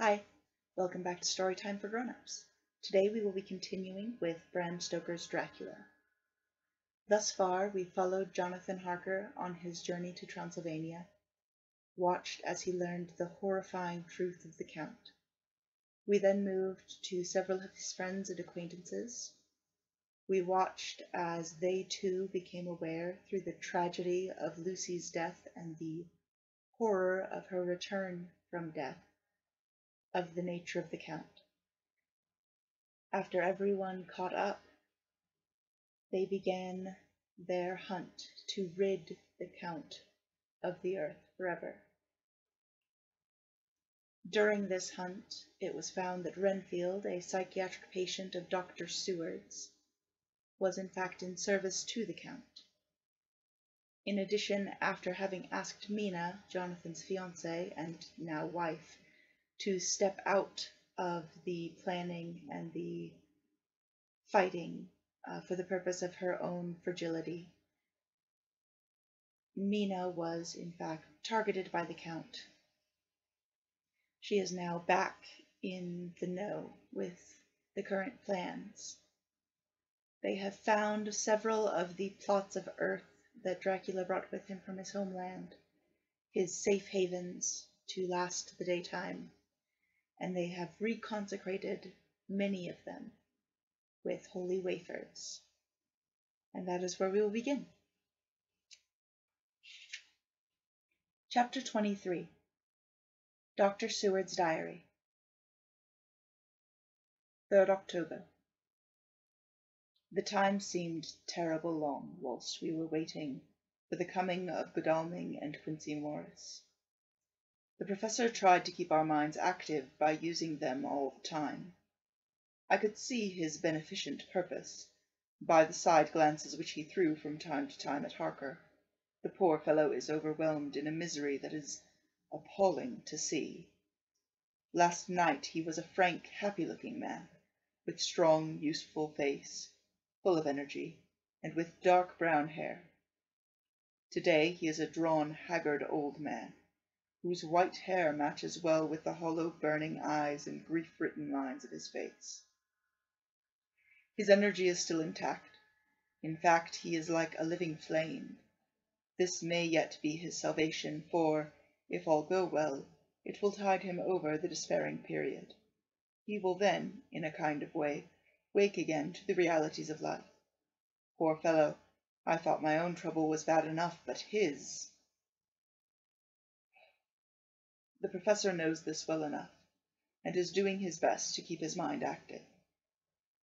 Hi, welcome back to Storytime for Grown-Ups. Today we will be continuing with Bram Stoker's Dracula. Thus far, we followed Jonathan Harker on his journey to Transylvania, watched as he learned the horrifying truth of the Count. We then moved to several of his friends and acquaintances. We watched as they too became aware through the tragedy of Lucy's death and the horror of her return from death of the nature of the Count. After everyone caught up, they began their hunt to rid the Count of the earth forever. During this hunt, it was found that Renfield, a psychiatric patient of Dr. Seward's, was in fact in service to the Count. In addition, after having asked Mina, Jonathan's fiancée and now wife, to step out of the planning and the fighting for the purpose of her own fragility, Mina was in fact targeted by the Count. She is now back in the know with the current plans. They have found several of the plots of earth that Dracula brought with him from his homeland, his safe havens to last the daytime, and they have reconsecrated many of them with holy wafers. And that is where we will begin. Chapter 23. Dr. Seward's Diary. 3rd October. The time seemed terrible long whilst we were waiting for the coming of Godalming and Quincey Morris. The professor tried to keep our minds active by using them all the time. I could see his beneficent purpose by the side glances which he threw from time to time at Harker. The poor fellow is overwhelmed in a misery that is appalling to see. Last night he was a frank, happy-looking man, with strong, useful face, full of energy, and with dark brown hair. Today he is a drawn, haggard old man, whose white hair matches well with the hollow, burning eyes and grief-written lines of his face. His energy is still intact. In fact, he is like a living flame. This may yet be his salvation, for, if all go well, it will tide him over the despairing period. He will then, in a kind of way, wake again to the realities of life. Poor fellow, I thought my own trouble was bad enough, but his— The professor knows this well enough, and is doing his best to keep his mind active.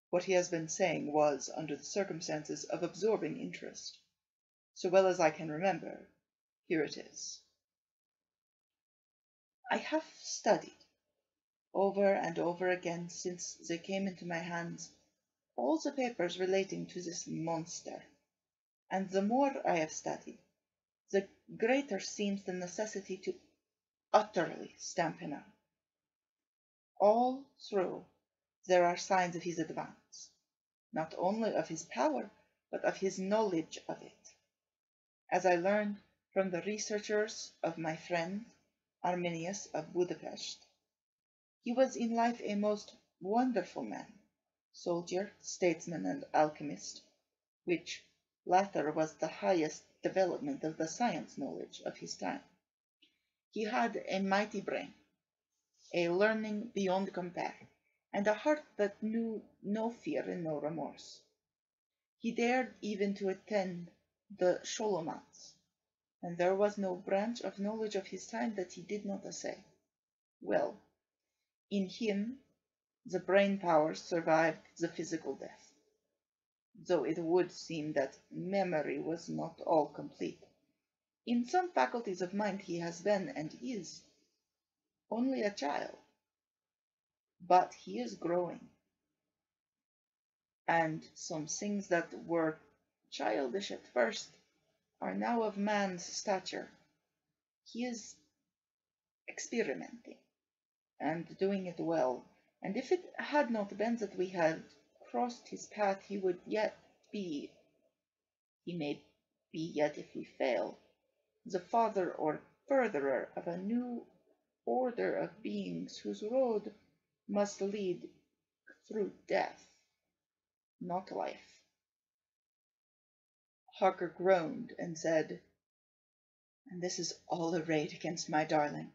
What he has been saying was, under the circumstances, of absorbing interest. So well as I can remember, here it is. I have studied, over and over again since they came into my hands, all the papers relating to this monster, and the more I have studied, the greater seems the necessity to utterly stamp him out. All through, there are signs of his advance, not only of his power, but of his knowledge of it. As I learned from the researches of my friend Arminius of Budapest, he was in life a most wonderful man, soldier, statesman, and alchemist, which latter was the highest development of the science knowledge of his time. He had a mighty brain, a learning beyond compare, and a heart that knew no fear and no remorse. He dared even to attend the Sholomats, and there was no branch of knowledge of his time that he did not essay. Well, in him the brain powers survived the physical death, though it would seem that memory was not all complete. In some faculties of mind he has been, and is, only a child, but he is growing, and some things that were childish at first are now of man's stature. He is experimenting, and doing it well, and if it had not been that we had crossed his path, he would yet be, he may be yet if we fail, the father or furtherer of a new order of beings whose road must lead through death, not life. Harker groaned and said, "And this is all arrayed against my darling.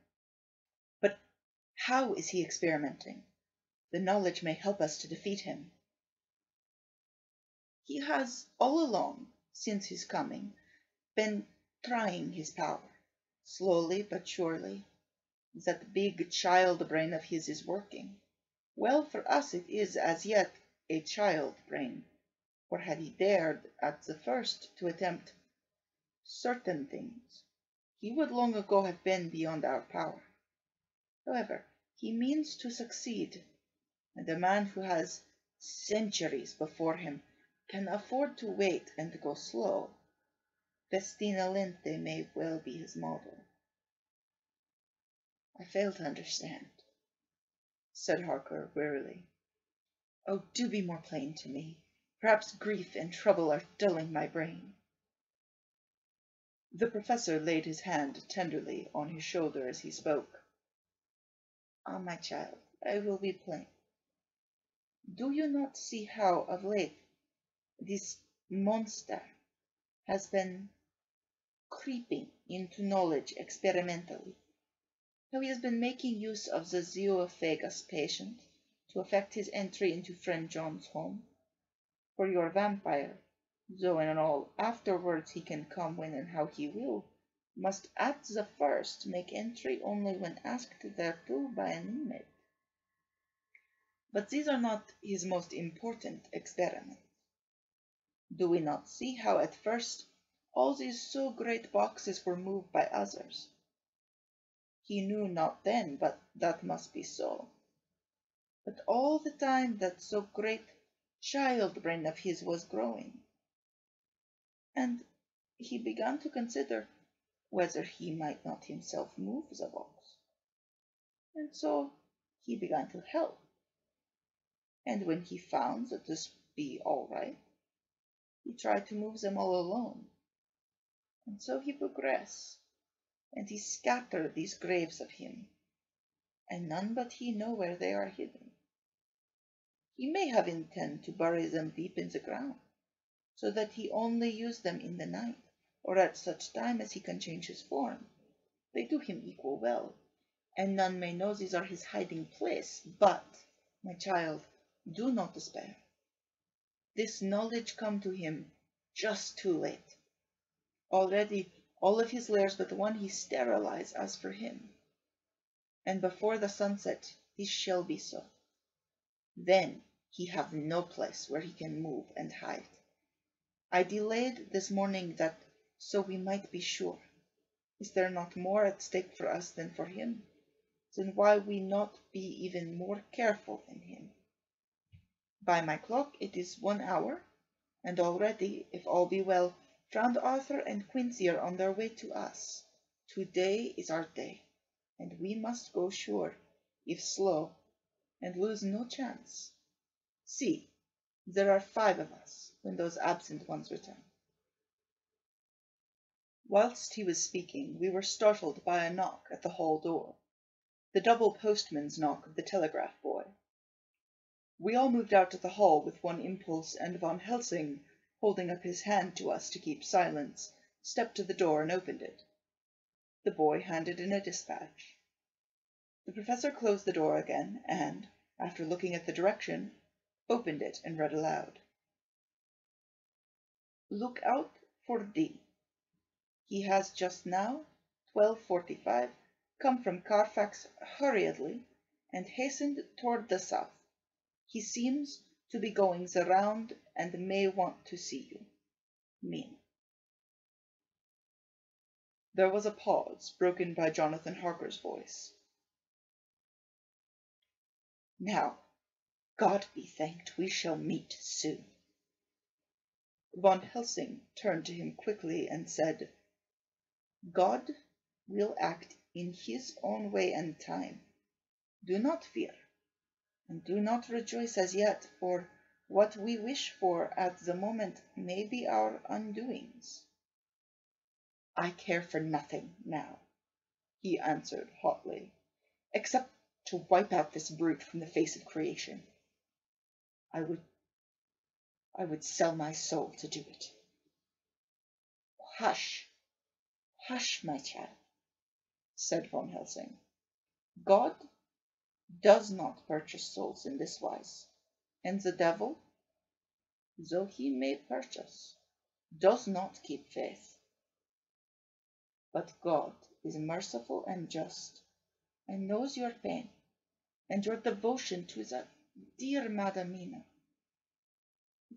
But how is he experimenting? The knowledge may help us to defeat him." "He has all along, since his coming, been trying his power, slowly but surely. That big child brain of his is working. Well, for us it is as yet a child brain, for had he dared at the first to attempt certain things, he would long ago have been beyond our power. However, he means to succeed, and a man who has centuries before him can afford to wait and go slow. Festina lente may well be his model." "I fail to understand," said Harker wearily. "Oh, do be more plain to me. Perhaps grief and trouble are dulling my brain." The professor laid his hand tenderly on his shoulder as he spoke. "Ah, my child, I will be plain. Do you not see how of late this monster has been creeping into knowledge experimentally? How he has been making use of the zoophagous patient to effect his entry into friend John's home? For your vampire, though in all afterwards he can come when and how he will, must at the first make entry only when asked thereto by an inmate. But these are not his most important experiments. Do we not see how at first all these so great boxes were moved by others? He knew not then, but that must be so. But all the time that so great child brain of his was growing. And he began to consider whether he might not himself move the box. And so he began to help. And when he found that this be all right, he tried to move them all alone. And so he progressed, and he scattered these graves of him, and none but he know where they are hidden. He may have intent to bury them deep in the ground, so that he only use them in the night, or at such time as he can change his form. They do him equal well, and none may know these are his hiding place. But, my child, do not despair. This knowledge come to him just too late. Already all of his lairs but one he sterilized as for him. And before the sunset this shall be so. Then he have no place where he can move and hide. I delayed this morning that so we might be sure. Is there not more at stake for us than for him? Then why we not be even more careful than him? By my clock it is 1 hour, and already, if all be well, Friend Arthur and Quincy are on their way to us. Today is our day, and we must go sure, if slow, and lose no chance. See, there are 5 of us, when those absent ones return." Whilst he was speaking, we were startled by a knock at the hall door, the double postman's knock of the telegraph boy. We all moved out to the hall with one impulse, and Van Helsing, holding up his hand to us to keep silence, stepped to the door and opened it. The boy handed in a dispatch. The professor closed the door again, and, after looking at the direction, opened it and read aloud. "Look out for D. He has just now, 12:45, come from Carfax hurriedly, and hastened toward the south. He seems to be going the round, and may want to see you. Min." There was a pause, broken by Jonathan Harker's voice. "Now, God be thanked, we shall meet soon." Von Helsing turned to him quickly and said, "God will act in his own way and time. Do not fear, and do not rejoice as yet, for what we wish for at the moment may be our undoings." "I care for nothing now," he answered hotly. except to wipe out this brute from the face of creation. I would sell my soul to do it. Hush, hush, my child, said Van Helsing. God does not purchase souls in this wise, and the devil, though he may purchase, does not keep faith. But God is merciful and just, and knows your pain, and your devotion to that dear Madamina.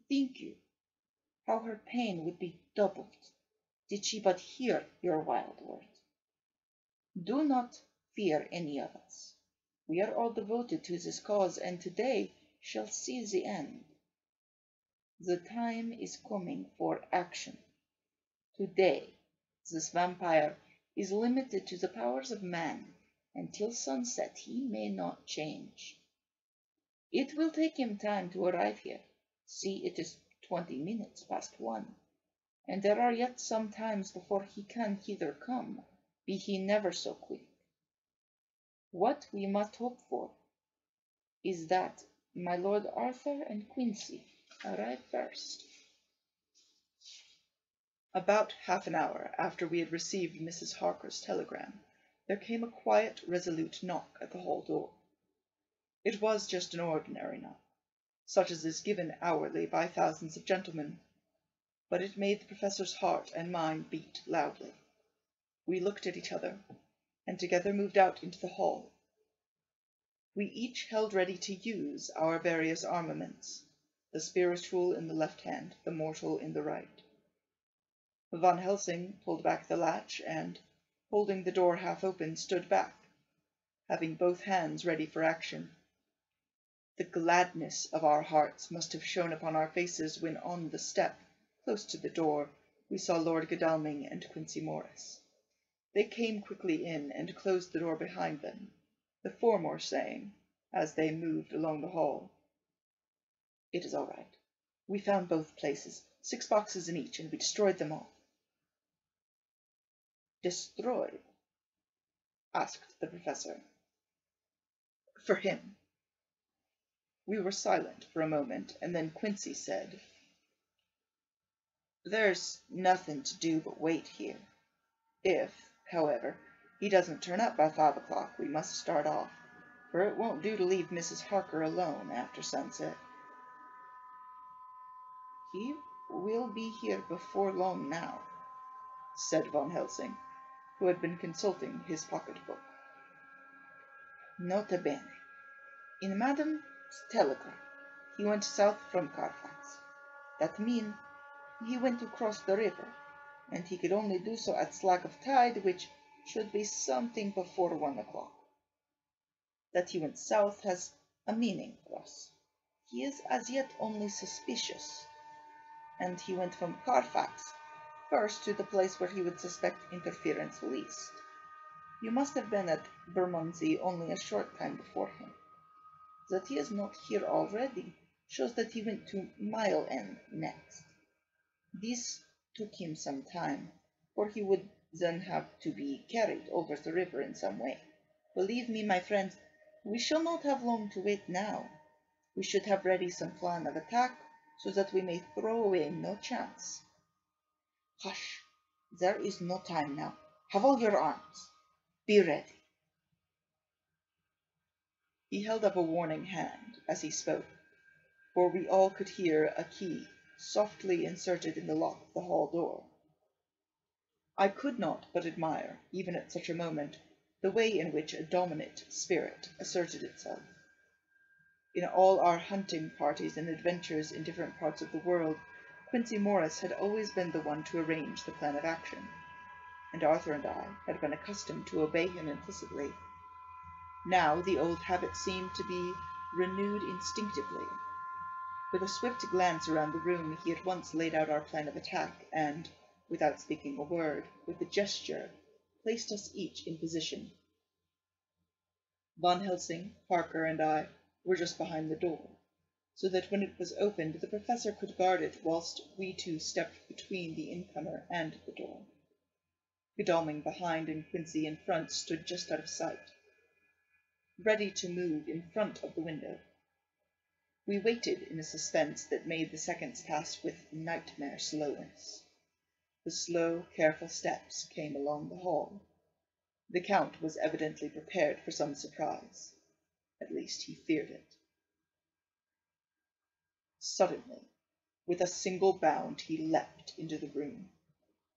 Think you how her pain would be doubled did she but hear your wild words. Do not fear any of us. We are all devoted to this cause, and today shall see the end. The time is coming for action. Today, this vampire is limited to the powers of man. Until sunset, he may not change. It will take him time to arrive here. See, it is 20 minutes past 1, and there are yet some times before he can hither come, be he never so quick. What we must hope for is that my Lord Arthur and Quincy arrive first. About half an hour after we had received Mrs. Harker's telegram, there came a quiet, resolute knock at the hall door. It was just an ordinary knock, such as is given hourly by thousands of gentlemen, but it made the professor's heart and mind beat loudly. We looked at each other, and together moved out into the hall. We each held ready to use our various armaments, the spiritual in the left hand, the mortal in the right. Van Helsing pulled back the latch, and, holding the door half open, stood back, having both hands ready for action. The gladness of our hearts must have shone upon our faces when on the step, close to the door, we saw Lord Godalming and Quincy Morris. They came quickly in and closed the door behind them, the former saying, as they moved along the hall, "It is all right. We found both places, 6 boxes in each, and we destroyed them all." "Destroyed?" asked the professor. "For him." We were silent for a moment, and then Quincy said, "There's nothing to do but wait here. If, however, he doesn't turn up by 5 o'clock, we must start off, for it won't do to leave Mrs. Harker alone after sunset." "He will be here before long now," said Van Helsing, who had been consulting his pocket-book. "Nota bene. In Madame's telegram, he went south from Carfax. That means he went to cross the river, and he could only do so at slack of tide, which should be something before 1 o'clock. That he went south has a meaning for us. He is as yet only suspicious, and he went from Carfax first to the place where he would suspect interference least. You must have been at Bermondsey only a short time before him. That he is not here already shows that he went to Mile End next. This took him some time, for he would then have to be carried over the river in some way. Believe me, my friends, we shall not have long to wait now. We should have ready some plan of attack, so that we may throw away no chance." "Hush! There is no time now. Have all your arms. Be ready." He held up a warning hand as he spoke, for we all could hear a key softly inserted in the lock of the hall door. I could not but admire, even at such a moment, the way in which a dominant spirit asserted itself. In all our hunting parties and adventures in different parts of the world, Quincy Morris had always been the one to arrange the plan of action, and Arthur and I had been accustomed to obey him implicitly. Now the old habit seemed to be renewed instinctively. With a swift glance around the room, he at once laid out our plan of attack, and, without speaking a word, with a gesture, placed us each in position. Van Helsing, Harker, and I were just behind the door, so that when it was opened the professor could guard it whilst we two stepped between the incomer and the door. Godalming behind and Quincy in front stood just out of sight. ready to move in front of the window. We waited in a suspense that made the seconds pass with nightmare slowness. The slow, careful steps came along the hall. The Count was evidently prepared for some surprise. At least he feared it. Suddenly, with a single bound, he leapt into the room,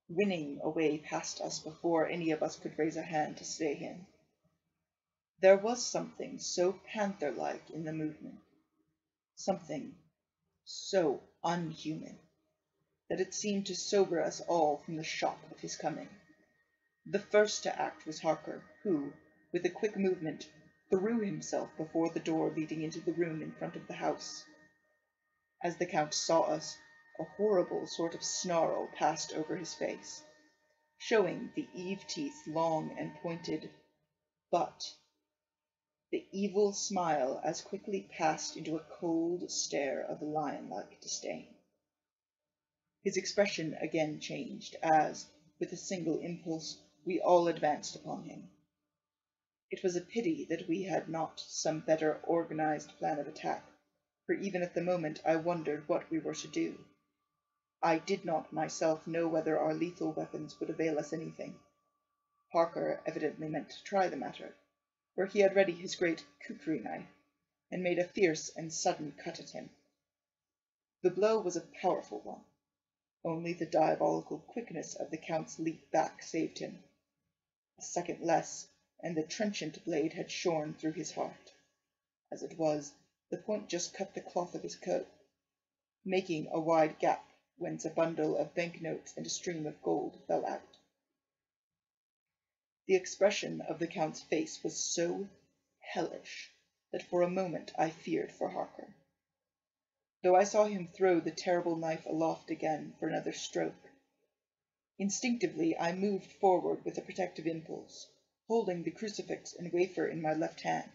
winning a way past us before any of us could raise a hand to stay him. There was something so panther-like in the movement, something so unhuman, that it seemed to sober us all from the shock of his coming. The first to act was Harker, who, with a quick movement, threw himself before the door leading into the room in front of the house. As the Count saw us, a horrible sort of snarl passed over his face, showing the Eve teeth long and pointed, but the evil smile as quickly passed into a cold stare of lion-like disdain. His expression again changed as, with a single impulse, we all advanced upon him. It was a pity that we had not some better organized plan of attack, for even at the moment I wondered what we were to do. I did not myself know whether our lethal weapons would avail us anything. Harker evidently meant to try the matter, for he had ready his great kukri knife, and made a fierce and sudden cut at him. The blow was a powerful one. Only the diabolical quickness of the Count's leap back saved him. A second less, and the trenchant blade had shorn through his heart. As it was, the point just cut the cloth of his coat, making a wide gap whence a bundle of banknotes and a stream of gold fell out. The expression of the Count's face was so hellish that for a moment I feared for Harker. Though I saw him throw the terrible knife aloft again for another stroke, instinctively I moved forward with a protective impulse, holding the crucifix and wafer in my left hand.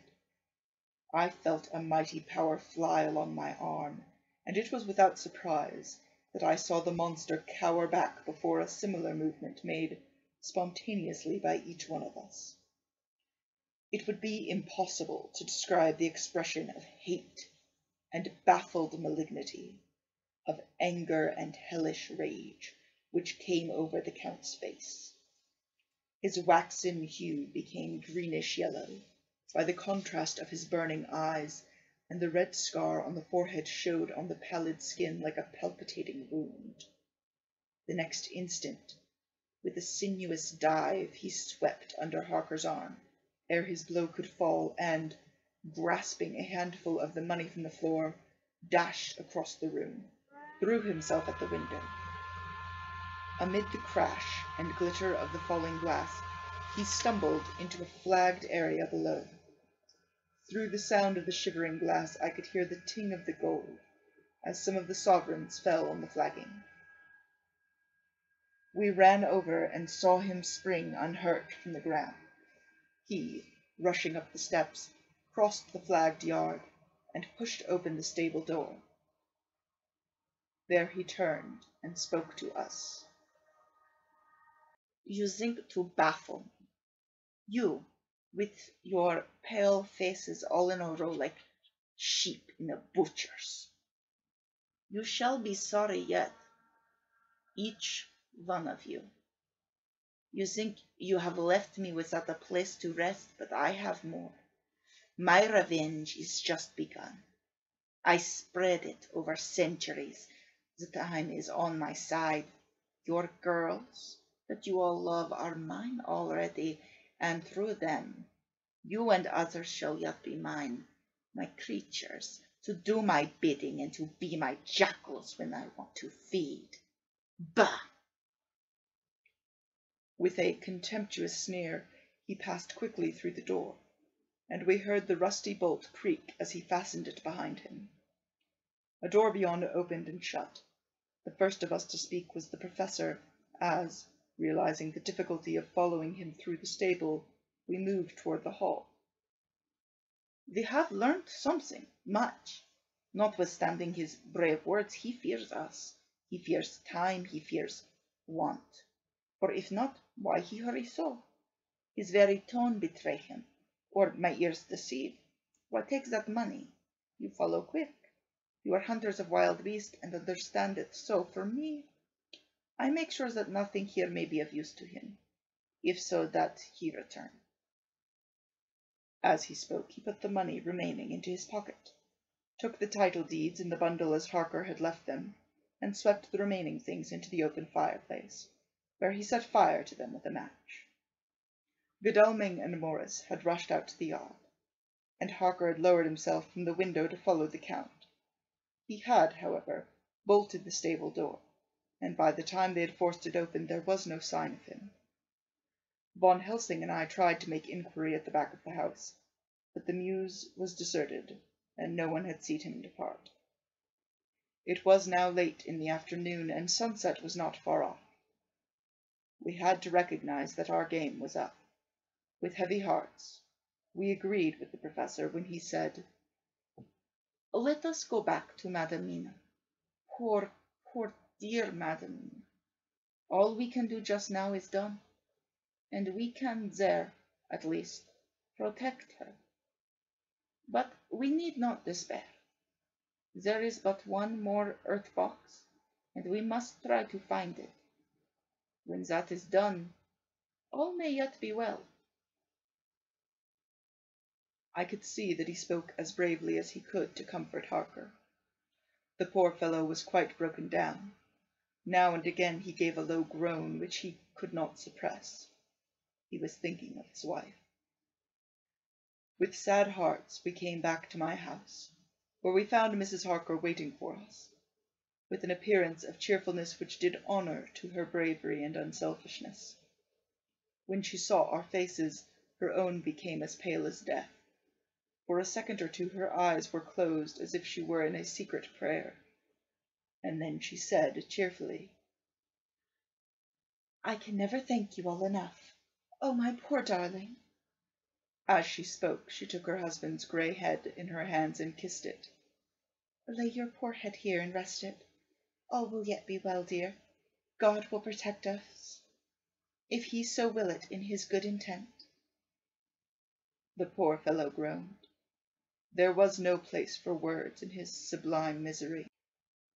I felt a mighty power fly along my arm, and it was without surprise that I saw the monster cower back before a similar movement made spontaneously by each one of us. It would be impossible to describe the expression of hate and baffled malignity, of anger and hellish rage, which came over the Count's face. His waxen hue became greenish-yellow by the contrast of his burning eyes, and the red scar on the forehead showed on the pallid skin like a palpitating wound. The next instant, with a sinuous dive, he swept under Harker's arm, ere his blow could fall, and, grasping a handful of the money from the floor, dashed across the room, threw himself at the window. Amid the crash and glitter of the falling glass, he stumbled into a flagged area below. Through the sound of the shivering glass I could hear the ting of the gold, as some of the sovereigns fell on the flagging. We ran over and saw him spring unhurt from the ground. He, rushing up the steps, crossed the flagged yard, and pushed open the stable door. There he turned and spoke to us. "You think to baffle me, you, with your pale faces all in a row like sheep in a butcher's. You shall be sorry yet, each one of you. You think you have left me without a place to rest, but I have more. My revenge is just begun. I spread it over centuries. The time is on my side. Your girls, that you all love, are mine already, and through them, you and others shall yet be mine, my creatures, to do my bidding and to be my jackals when I want to feed. Bah!" With a contemptuous sneer, he passed quickly through the door, and we heard the rusty bolt creak as he fastened it behind him. A door beyond opened and shut. The first of us to speak was the professor, as, realizing the difficulty of following him through the stable, we moved toward the hall. "We have learnt something, much. Notwithstanding his brave words, he fears us. He fears time, he fears want. For if not, why he hurry so? His very tone betray him. Or my ears deceive? What takes that money? You follow quick. You are hunters of wild beasts and understand it. So for me, I make sure that nothing here may be of use to him, if so that he return. As he spoke, he put the money remaining into his pocket, took the title deeds in the bundle as Harker had left them, and swept the remaining things into the open fireplace, where he set fire to them with a match. Godalming and Morris had rushed out to the yard, and Harker had lowered himself from the window to follow the Count. He had, however, bolted the stable door, and by the time they had forced it open there was no sign of him. Von Helsing and I tried to make inquiry at the back of the house, but the mews was deserted, and no one had seen him depart. It was now late in the afternoon, and sunset was not far off. We had to recognize that our game was up. With heavy hearts, we agreed with the professor when he said, "Let us go back to Madam Mina. Poor, poor dear Madam Mina. All we can do just now is done, and we can there, at least, protect her. But we need not despair. There is but one more earth box, and we must try to find it. When that is done, all may yet be well." I could see that he spoke as bravely as he could to comfort Harker. The poor fellow was quite broken down. Now and again he gave a low groan which he could not suppress. He was thinking of his wife. With sad hearts we came back to my house, where we found Mrs. Harker waiting for us, with an appearance of cheerfulness which did honour to her bravery and unselfishness. When she saw our faces, her own became as pale as death. For a second or two her eyes were closed as if she were in a secret prayer, and then she said cheerfully, "I can never thank you all enough. Oh, my poor darling!" As she spoke, she took her husband's grey head in her hands and kissed it. "Lay your poor head here and rest it. All will yet be well, dear. God will protect us, if he so will it in his good intent." The poor fellow groaned. There was no place for words in his sublime misery.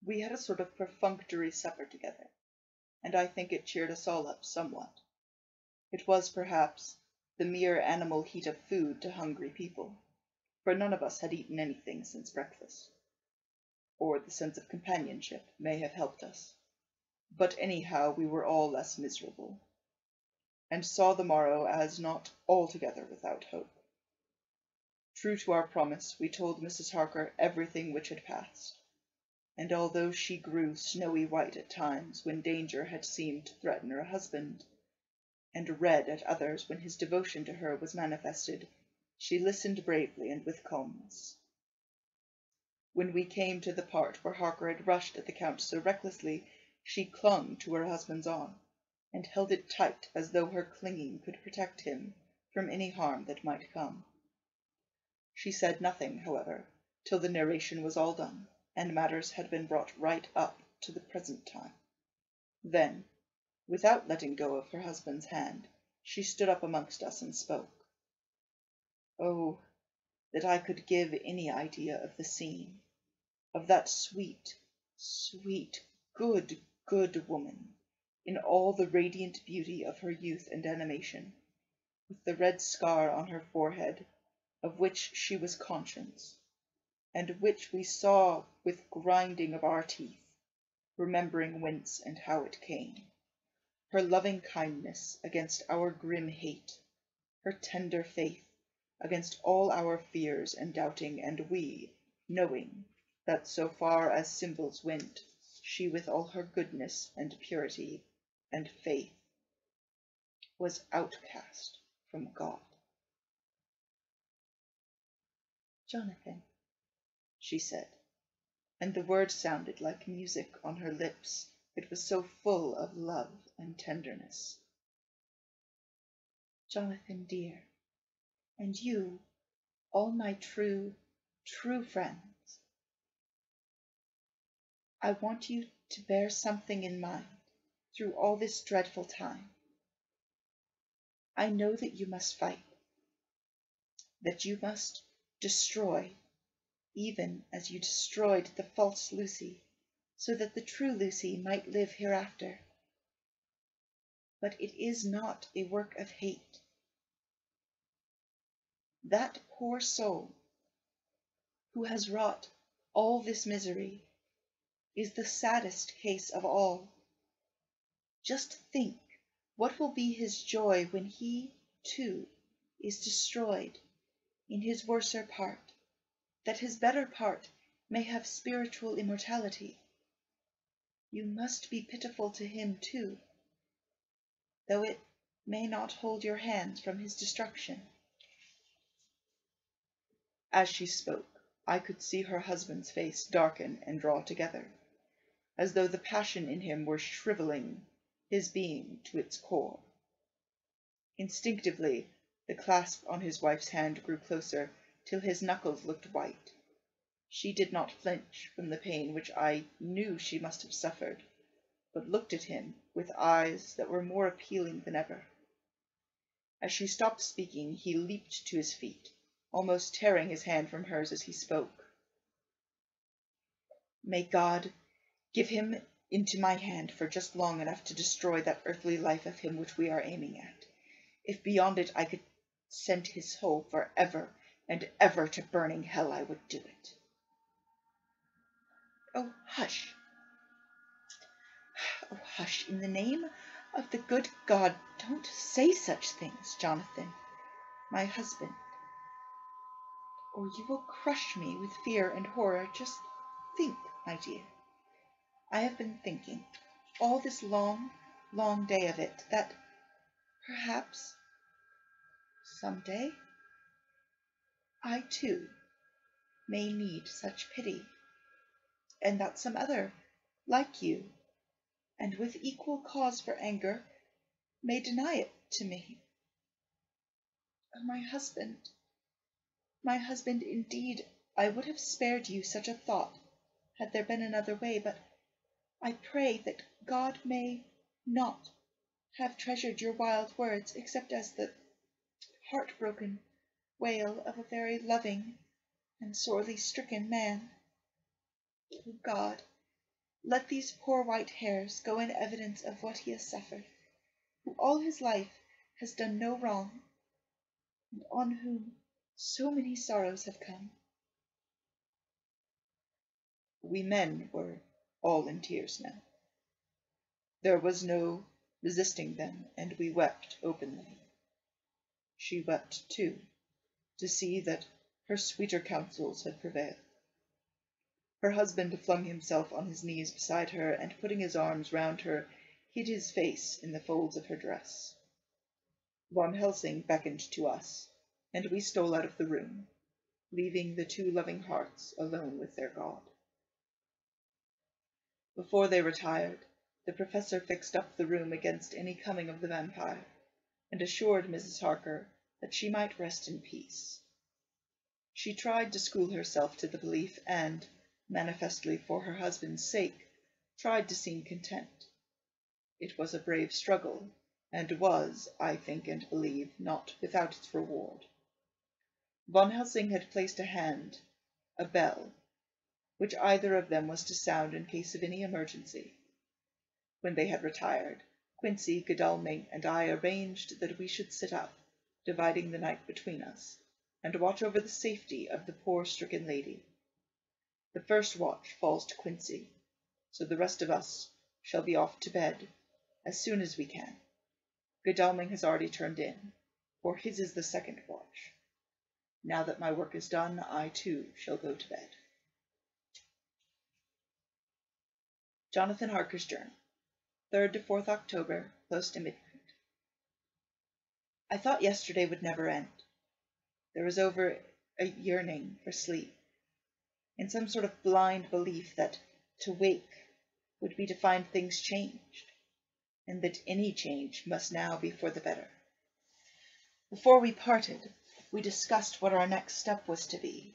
We had a sort of perfunctory supper together, and I think it cheered us all up somewhat. It was, perhaps, the mere animal heat of food to hungry people, for none of us had eaten anything since breakfast. Or the sense of companionship may have helped us. But anyhow we were all less miserable, and saw the morrow as not altogether without hope. True to our promise, we told Mrs. Harker everything which had passed, and although she grew snowy white at times when danger had seemed to threaten her husband, and red at others when his devotion to her was manifested, she listened bravely and with calmness. When we came to the part where Harker had rushed at the Count so recklessly, she clung to her husband's arm, and held it tight as though her clinging could protect him from any harm that might come. She said nothing, however, till the narration was all done, and matters had been brought right up to the present time. Then, without letting go of her husband's hand, she stood up amongst us and spoke. Oh, that I could give any idea of the scene, of that sweet, sweet, good woman, in all the radiant beauty of her youth and animation, with the red scar on her forehead, of which she was conscious, and which we saw with grinding of our teeth, remembering whence and how it came, her loving kindness against our grim hate, her tender faith against all our fears and doubting, and we, knowing that so far as symbols went, she with all her goodness and purity and faith was outcast from God. "Jonathan," she said, and the word sounded like music on her lips, it was so full of love and tenderness. "Jonathan, dear, and you, all my true, true friends, I want you to bear something in mind through all this dreadful time. I know that you must fight. that you must destroy, even as you destroyed the false Lucy, so that the true Lucy might live hereafter. But it is not a work of hate. That poor soul, who has wrought all this misery, is the saddest case of all. Just think what will be his joy when he, too, is destroyed in his worser part, that his better part may have spiritual immortality. You must be pitiful to him, too, though it may not hold your hands from his destruction. As she spoke, I could see her husband's face darken and draw together, as though the passion in him were shrivelling his being to its core. Instinctively, the clasp on his wife's hand grew closer, till his knuckles looked white. She did not flinch from the pain which I knew she must have suffered, but looked at him with eyes that were more appealing than ever. As she stopped speaking, he leaped to his feet, almost tearing his hand from hers as he spoke. May God give him into my hand for just long enough to destroy that earthly life of him which we are aiming at. If beyond it I could send his soul for ever and ever to burning hell, I would do it. Oh, hush. Oh, hush, in the name of the good God, don't say such things, Jonathan, my husband, or you will crush me with fear and horror. Just think, my dear. I have been thinking all this long, long day of it, that perhaps some day I too may need such pity, and that some other, like you, and with equal cause for anger, may deny it to me. Oh, my husband, indeed, I would have spared you such a thought had there been another way, but I pray that God may not have treasured your wild words, except as the heartbroken wail of a very loving and sorely stricken man. O God, let these poor white hairs go in evidence of what he has suffered, who all his life has done no wrong, and on whom so many sorrows have come. We men were all in tears now. There was no resisting them, and we wept openly. She wept, too, to see that her sweeter counsels had prevailed. Her husband flung himself on his knees beside her, and putting his arms round her, hid his face in the folds of her dress. Von Helsing beckoned to us, and we stole out of the room, leaving the two loving hearts alone with their God. Before they retired, the professor fixed up the room against any coming of the vampire, and assured Mrs. Harker that she might rest in peace. She tried to school herself to the belief, and, manifestly for her husband's sake, tried to seem content. It was a brave struggle, and was, I think and believe, not without its reward. Von Helsing had placed a bell, which either of them was to sound in case of any emergency. When they had retired, Quincy, Godalming, and I arranged that we should sit up, dividing the night between us, and watch over the safety of the poor stricken lady. The first watch falls to Quincy, so the rest of us shall be off to bed as soon as we can. Godalming has already turned in, for his is the second watch. Now that my work is done, I too shall go to bed. Jonathan Harker's Journal, 3rd to 4th October, close to midnight. I thought yesterday would never end. There was over a yearning for sleep, in some sort of blind belief that to wake would be to find things changed, and that any change must now be for the better. Before we parted, we discussed what our next step was to be,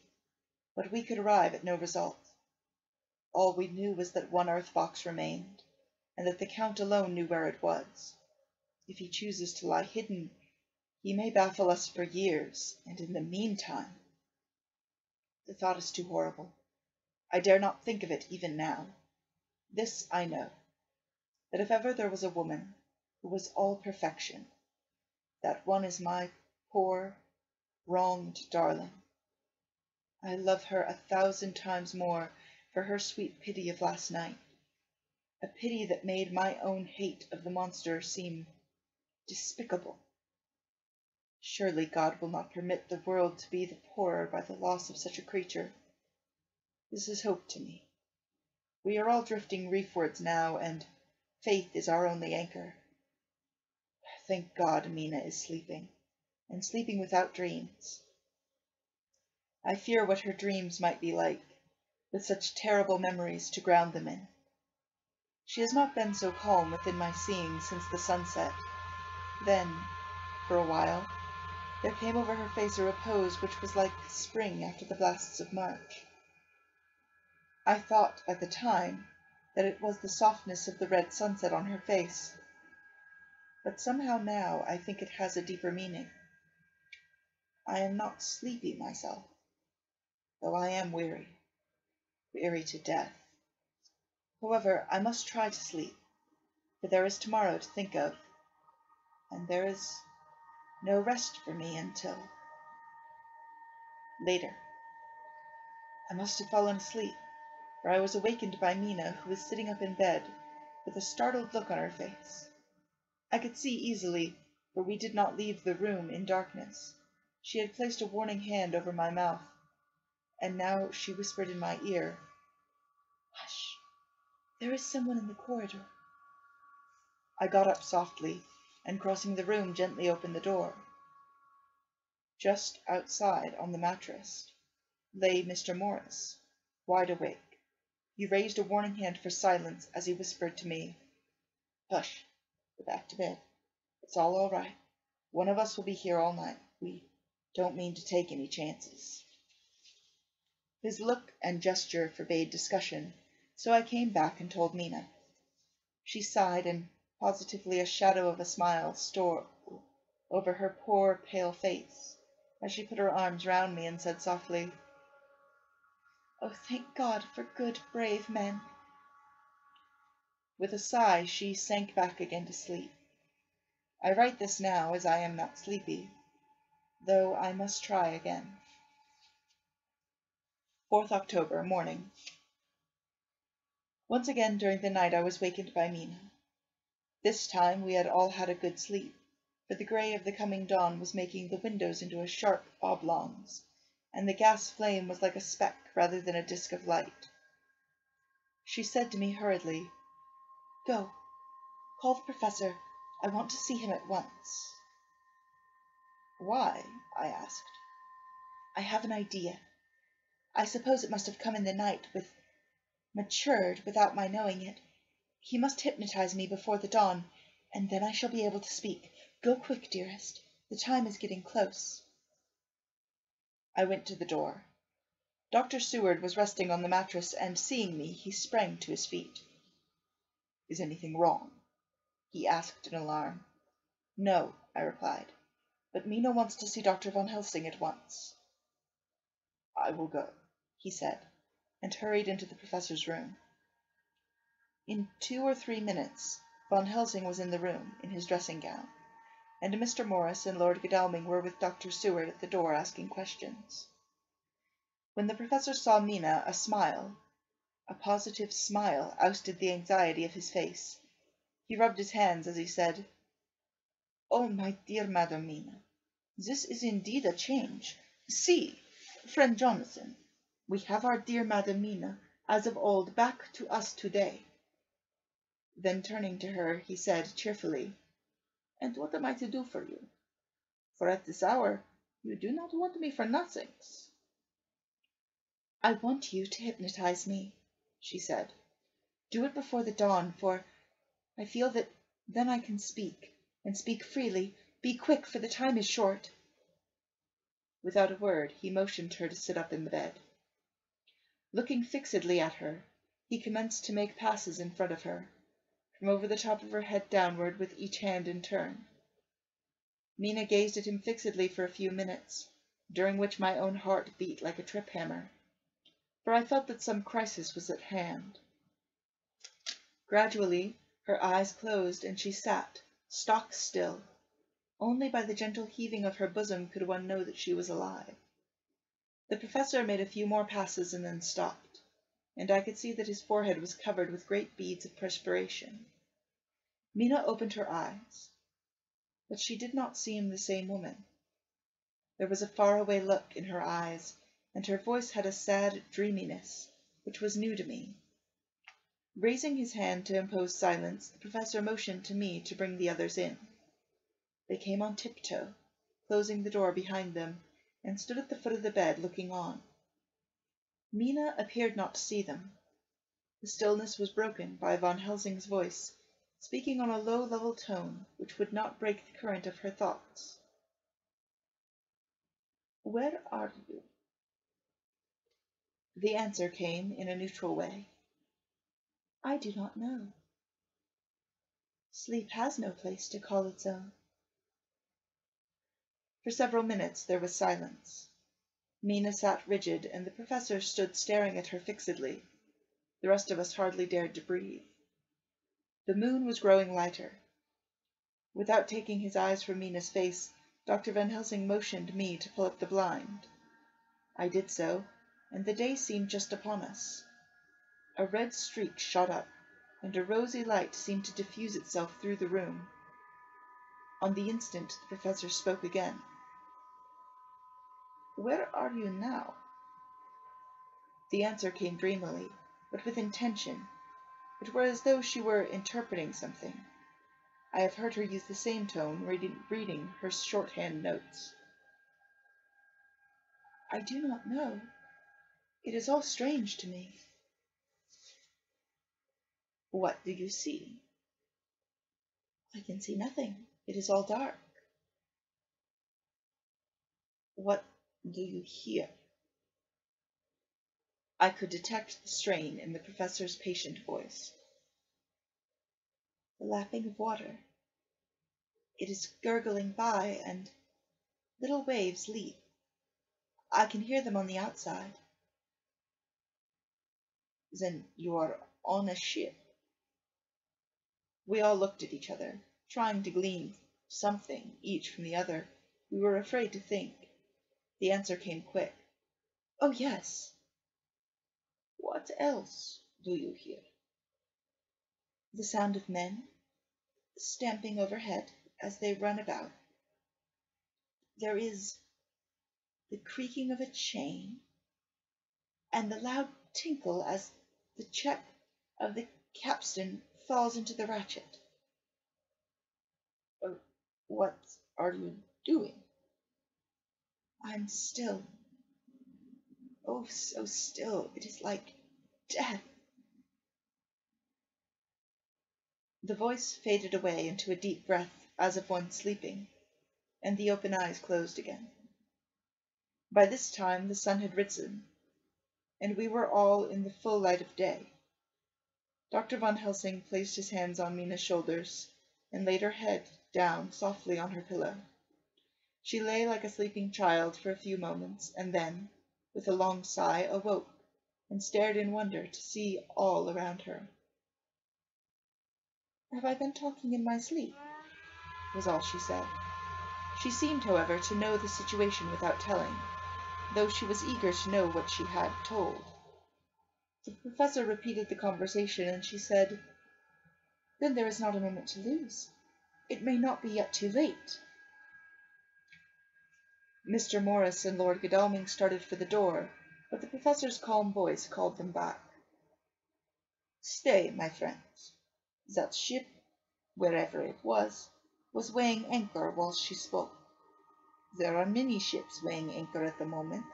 but we could arrive at no result. All we knew was that one earth box remained, and that the Count alone knew where it was. If he chooses to lie hidden, He may baffle us for years, and in the meantime... The thought is too horrible. I dare not think of it even now. This I know, that if ever there was a woman who was all perfection, that one is my poor, wronged darling. I love her 1,000 times more for her sweet pity of last night, a pity that made my own hate of the monster seem despicable. Surely God will not permit the world to be the poorer by the loss of such a creature. This is hope to me. We are all drifting reefwards now, and faith is our only anchor. Thank God Mina is sleeping, and sleeping without dreams. I fear what her dreams might be like, with such terrible memories to ground them in. She has not been so calm within my seeing since the sunset. Then, for a while, there came over her face a repose which was like spring after the blasts of March. I thought at the time that it was the softness of the red sunset on her face, but somehow now I think it has a deeper meaning. I am not sleepy myself, though I am weary to death. However, I must try to sleep, for there is tomorrow to think of, and there is no rest for me until later. I must have fallen asleep, for I was awakened by Mina, who was sitting up in bed, with a startled look on her face. I could see easily, for we did not leave the room in darkness. She had placed a warning hand over my mouth, and now she whispered in my ear, "Hush, there is someone in the corridor." I got up softly, and crossing the room gently opened the door. Just outside on the mattress lay Mr. Morris, wide awake. He raised a warning hand for silence as he whispered to me, "Hush, go back to bed. It's all right. One of us will be here all night. We don't mean to take any chances." His look and gesture forbade discussion, so I came back and told Mina. She sighed, and positively a shadow of a smile stole over her poor, pale face, as she put her arms round me and said softly, "Oh, thank God for good, brave men." With a sigh, she sank back again to sleep. I write this now, as I am not sleepy, though I must try again. 4th October, morning. Once again during the night I was wakened by Mina. This time we had all had a good sleep, for the grey of the coming dawn was making the windows into a sharp oblongs, and the gas flame was like a speck rather than a disk of light. She said to me hurriedly, "Go, call the professor. I want to see him at once." "Why?" I asked. "I have an idea. I suppose it must have come in the night, matured without my knowing it. He must hypnotize me before the dawn, and then I shall be able to speak. Go quick, dearest. The time is getting close." I went to the door. Dr. Seward was resting on the mattress, and seeing me, he sprang to his feet. "Is anything wrong?" he asked in alarm. "No," I replied, "but Mina wants to see Dr. Van Helsing at once." "I will go," he said, and hurried into the professor's room. In 2 or 3 minutes Van Helsing was in the room, in his dressing-gown, and Mr. Morris and Lord Godalming were with Dr. Seward at the door asking questions. When the professor saw Mina, a smile, a positive smile, ousted the anxiety of his face. He rubbed his hands as he said, "Oh, my dear Madam Mina, this is indeed a change. See, friend Jonathan, we have our dear Madam Mina, as of old, back to us today." Then turning to her, he said cheerfully, "And what am I to do for you? For at this hour you do not want me for nothings." "I want you to hypnotize me," she said. "Do it before the dawn, for I feel that then I can speak, and speak freely. Be quick, for the time is short." Without a word, he motioned her to sit up in the bed. Looking fixedly at her, he commenced to make passes in front of her, from over the top of her head downward, with each hand in turn. Mina gazed at him fixedly for a few minutes, during which my own heart beat like a trip hammer, for I felt that some crisis was at hand. Gradually her eyes closed, and she sat, stock still. Only by the gentle heaving of her bosom could one know that she was alive. The professor made a few more passes and then stopped, and I could see that his forehead was covered with great beads of perspiration. Mina opened her eyes, but she did not seem the same woman. There was a far-away look in her eyes, and her voice had a sad dreaminess, which was new to me. Raising his hand to impose silence, the professor motioned to me to bring the others in. They came on tiptoe, closing the door behind them, and stood at the foot of the bed looking on. Mina appeared not to see them. The stillness was broken by Van Helsing's voice, speaking on a low, level tone which would not break the current of her thoughts. "Where are you?" The answer came in a neutral way. "I do not know. Sleep has no place to call its own." For several minutes there was silence. Mina sat rigid, and the professor stood staring at her fixedly. The rest of us hardly dared to breathe. The moon was growing lighter. Without taking his eyes from Mina's face, Dr. Van Helsing motioned me to pull up the blind. I did so, and the day seemed just upon us. A red streak shot up, and a rosy light seemed to diffuse itself through the room. On the instant the professor spoke again. "Where are you now?" The answer came dreamily, but with intention. It were as though she were interpreting something. I have heard her use the same tone reading her shorthand notes. "I do not know. It is all strange to me." "What do you see?" "I can see nothing. It is all dark." "What do you hear?" I could detect the strain in the professor's patient voice. "The lapping of water. It is gurgling by, and little waves leap. I can hear them on the outside." "Then you are on a ship?" We all looked at each other, trying to glean something each from the other. We were afraid to think. The answer came quick. "Oh, yes." "What else do you hear?" "The sound of men stamping overhead as they run about. There is the creaking of a chain, and the loud tinkle as the check of the capstan falls into the ratchet." "What are you doing?" "I'm still. Oh, so still. It is like death." The voice faded away into a deep breath as of one sleeping, and the open eyes closed again. By this time the sun had risen, and we were all in the full light of day. Dr. Van Helsing placed his hands on Mina's shoulders and laid her head down softly on her pillow. She lay like a sleeping child for a few moments, and then, with a long sigh, awoke and stared in wonder to see all around her. "Have I been talking in my sleep?" was all she said. She seemed, however, to know the situation without telling, though she was eager to know what she had told. The professor repeated the conversation, and she said, "Then there is not a moment to lose. It may not be yet too late." Mr. Morris and Lord Godalming started for the door, but the professor's calm voice called them back. "Stay, my friends. That ship, wherever it was weighing anchor whilst she spoke. There are many ships weighing anchor at the moment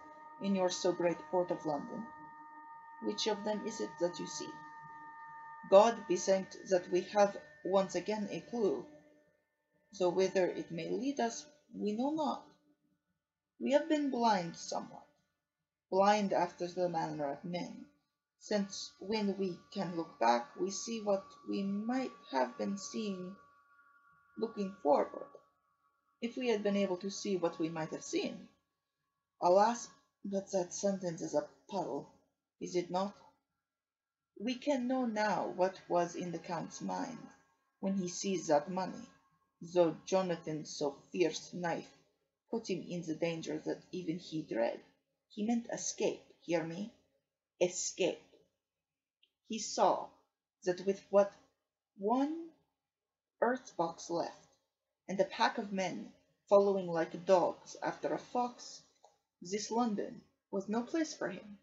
in your so great port of London. Which of them is it that you see? God be thanked that we have once again a clue, though whither it may lead us we know not. We have been blind somewhat, blind after the manner of men, since when we can look back we see what we might have been seeing looking forward. if we had been able to see what we might have seen. Alas, but that sentence is a puddle, is it not? We can know now what was in the Count's mind when he seized that money, though Jonathan's so fierce knife put him in the danger that even he dread. He meant escape, hear me? Escape. He saw that with what one earth box left, and a pack of men following like dogs after a fox, this London was no place for him.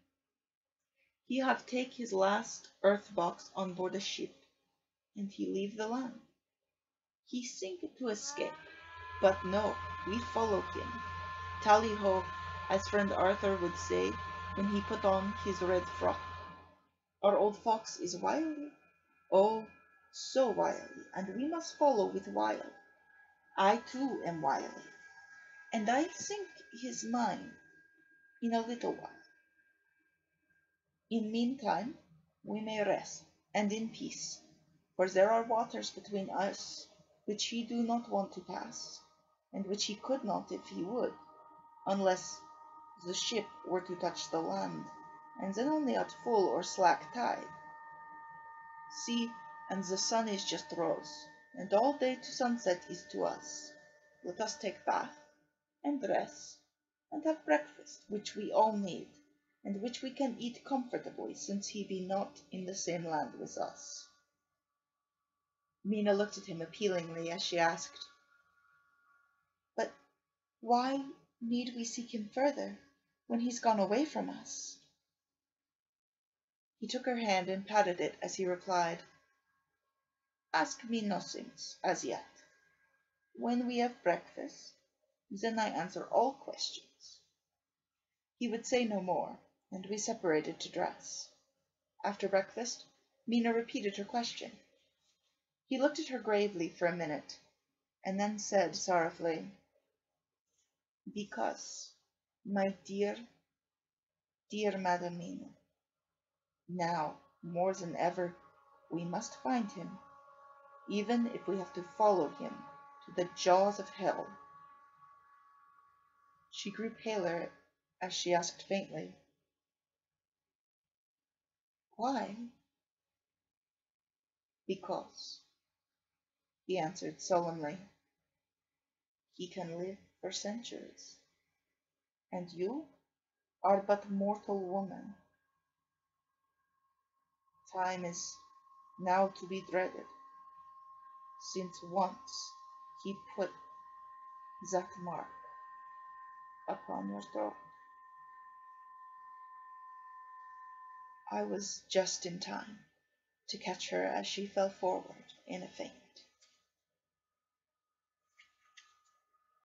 He have take his last earth box on board a ship, and he leave the land. He think to escape, but no, we follow him. Tally ho, as friend Arthur would say when he put on his red frock. Our old fox is wily, oh, so wily, and we must follow with wile. I too am wily, and I think his mind in a little while. In meantime, we may rest, and in peace, for there are waters between us which he do not want to pass, and which he could not if he would, unless the ship were to touch the land, and then only at full or slack tide. See, and the sun is just rose, and all day to sunset is to us. Let us take bath, and dress, and have breakfast, which we all need, and which we can eat comfortably, since he be not in the same land with us. Mina looked at him appealingly as she asked, "But why need we seek him further, when he's gone away from us?" He took her hand and patted it as he replied, "Ask me nothings, as yet. When we have breakfast, then I answer all questions." He would say no more, and we separated to dress. After breakfast, Mina repeated her question. He looked at her gravely for a minute, and then said sorrowfully, "Because, my dear, dear Madam Mina, now, more than ever, we must find him, even if we have to follow him to the jaws of hell." She grew paler as she asked faintly, "Why?" "Because," he answered solemnly, "he can live for centuries, and you are but mortal woman. Time is now to be dreaded, since once he put that mark upon your throat." I was just in time to catch her as she fell forward in a faint.